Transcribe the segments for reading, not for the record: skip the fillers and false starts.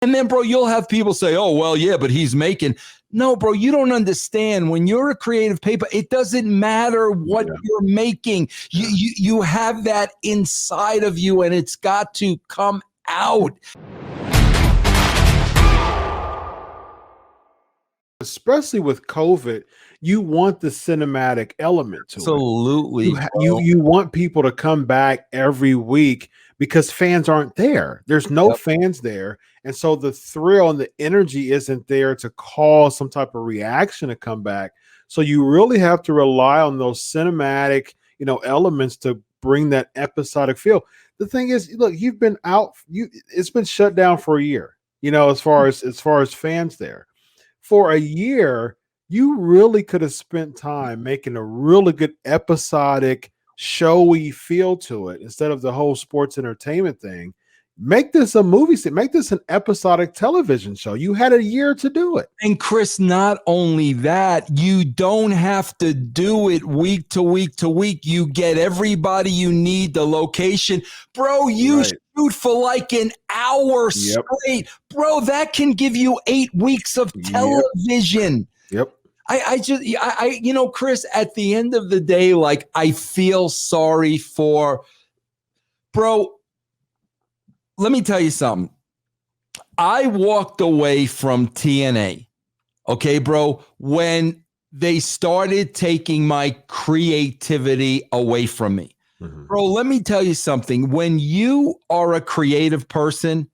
And then, bro, you'll have people say, oh, well, yeah, but he's making. No, bro, you don't understand. When you're a creative paper, it doesn't matter what you're making. You have that inside of you, and it's got to come out. Especially with COVID, you want the cinematic element to Absolutely. it. You want people to come back every week because fans aren't there. There's no fans there. And so the thrill and the energy isn't there to cause some type of reaction to come back. So you really have to rely on those cinematic, elements to bring that episodic feel. The thing is, look, you've been out, it's been shut down for a year, as far as fans there. For a year, you really could have spent time making a really good episodic, showy feel to it instead of the whole sports entertainment thing. Make this a movie, make this an episodic television show. You had a year to do it. And Chris, not only that, you don't have to do it week to week to week. You get everybody you need, the location. Bro, you shoot for like an hour straight. Bro, that can give you 8 weeks of television. Yep. Chris, at the end of the day, like, I feel sorry for, bro, let me tell you something. I walked away from TNA, okay, bro, when they started taking my creativity away from me. Mm-hmm. Bro, let me tell you something. When you are a creative person,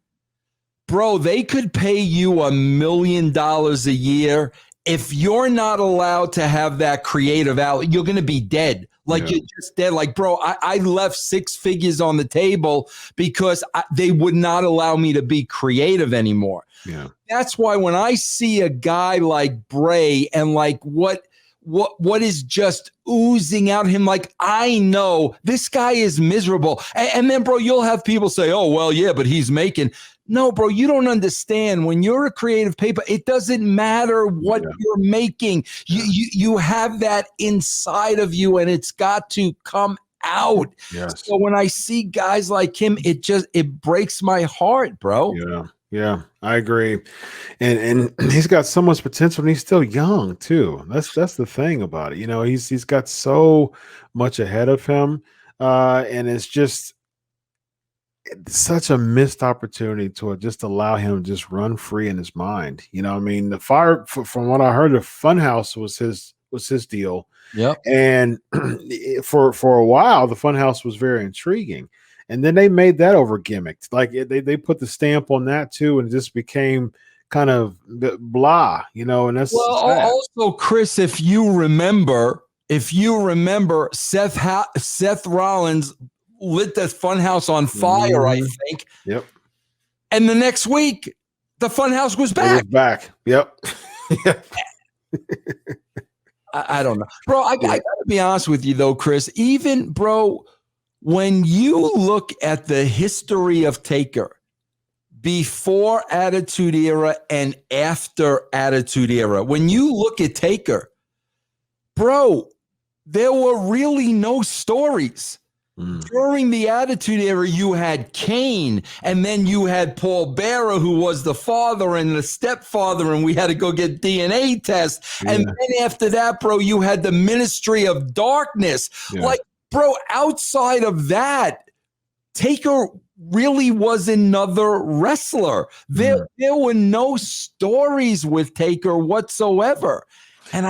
bro, they could pay you $1 million a year. If you're not allowed to have that creative outlet, you're going to be dead. Like, you're just dead. Like, bro, I left 6 figures on the table because they would not allow me to be creative anymore. Yeah. That's why when I see a guy like Bray and like what is just oozing out of him, like, I know this guy is miserable. And then, bro, you'll have people say, oh, well, yeah, but he's making. No, bro, you don't understand. When you're a creative paper, it doesn't matter what you're making. You have that inside of you, and it's got to come out. Yes. So when I see guys like him, it breaks my heart, bro. Yeah, I agree. And he's got so much potential, and he's still young too. That's the thing about it. He's got so much ahead of him, and it's just such a missed opportunity to just allow him to just run free in his mind. The fire, from what I heard, the Funhouse was his deal. Yep. And for a while, the Funhouse was very intriguing. And then they made that over gimmicked. Like they put the stamp on that too, and it just became kind of blah, and that's sad. Also, Chris, if you remember, Seth Rollins lit that Funhouse on fire, I think. Yep. And the next week, the Funhouse was back. It was back. Yep. I don't know. Bro, I got to be honest with you, though, Chris. Even, bro, when you look at the history of Taker, before Attitude Era and after Attitude Era, when you look at Taker, bro, there were really no stories. During the Attitude Era, you had Kane, and then you had Paul Bearer, who was the father and the stepfather, and we had to go get DNA tests. Yeah. And then after that, bro, you had the Ministry of Darkness. Yeah. Like, bro, outside of that, Taker really was another wrestler. There were no stories with Taker whatsoever. And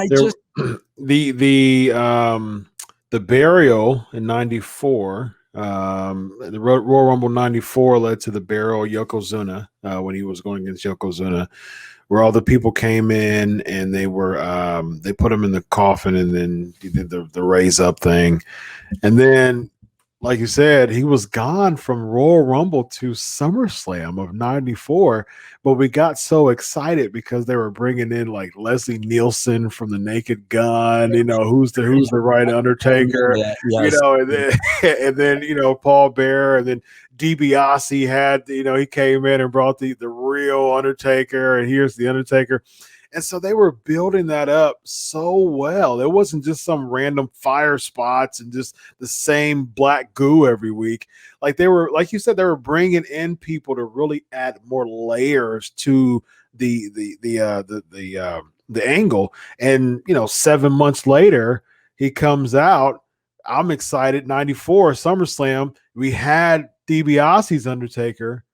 the burial in 94, the Royal Rumble 94 led to the burial of Yokozuna when he was going against Yokozuna, where all the people came in and they put him in the coffin, and then he did the raise up thing. And then, like you said, he was gone from Royal Rumble to SummerSlam of 94, but we got so excited because they were bringing in like Leslie Nielsen from the Naked Gun, who's the right Undertaker, and then Paul Bearer, and then DiBiase had, he came in and brought the real Undertaker, and here's the Undertaker. And so they were building that up so well. It wasn't just some random fire spots and just the same black goo every week. Like they were, like you said, they were bringing in people to really add more layers to the angle. And 7 months later, he comes out. I'm excited. 94 SummerSlam. We had DiBiase's Undertaker,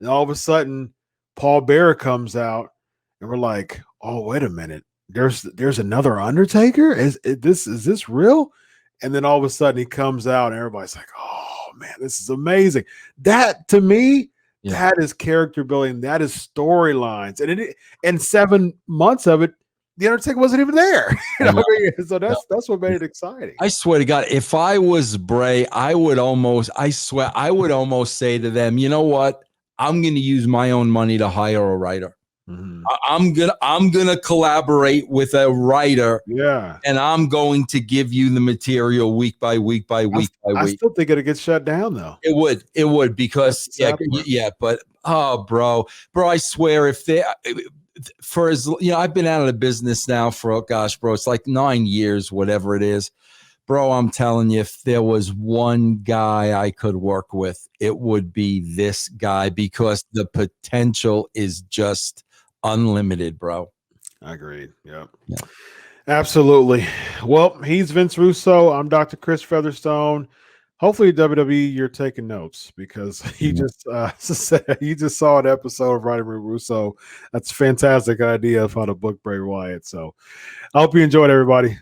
and all of a sudden, Paul Bearer comes out, and we're like, "Oh, wait a minute! There's another Undertaker. Is this real?" And then all of a sudden, he comes out, and everybody's like, "Oh man, this is amazing!" That to me, that is character building. That is storylines, and 7 months of it, the Undertaker wasn't even there. So that's what made it exciting. I swear to God, if I was Bray, I would almost say to them, you know what? I'm going to use my own money to hire a writer. Mm-hmm. I'm gonna collaborate with a writer. Yeah. And I'm going to give you the material week by week by week by week. I still think it'll get shut down though. It would because but bro, I swear if they for as I've been out of the business now for bro, it's like 9 years, whatever it is. Bro, I'm telling you, if there was one guy I could work with, it would be this guy because the potential is just unlimited, bro. I agree. Yeah. Absolutely. Well, he's Vince Russo. I'm Dr. Chris Featherstone. Hopefully, WWE, you're taking notes because he just saw an episode of Vladimir Russo. That's a fantastic idea of how to book Bray Wyatt. So I hope you enjoyed, everybody.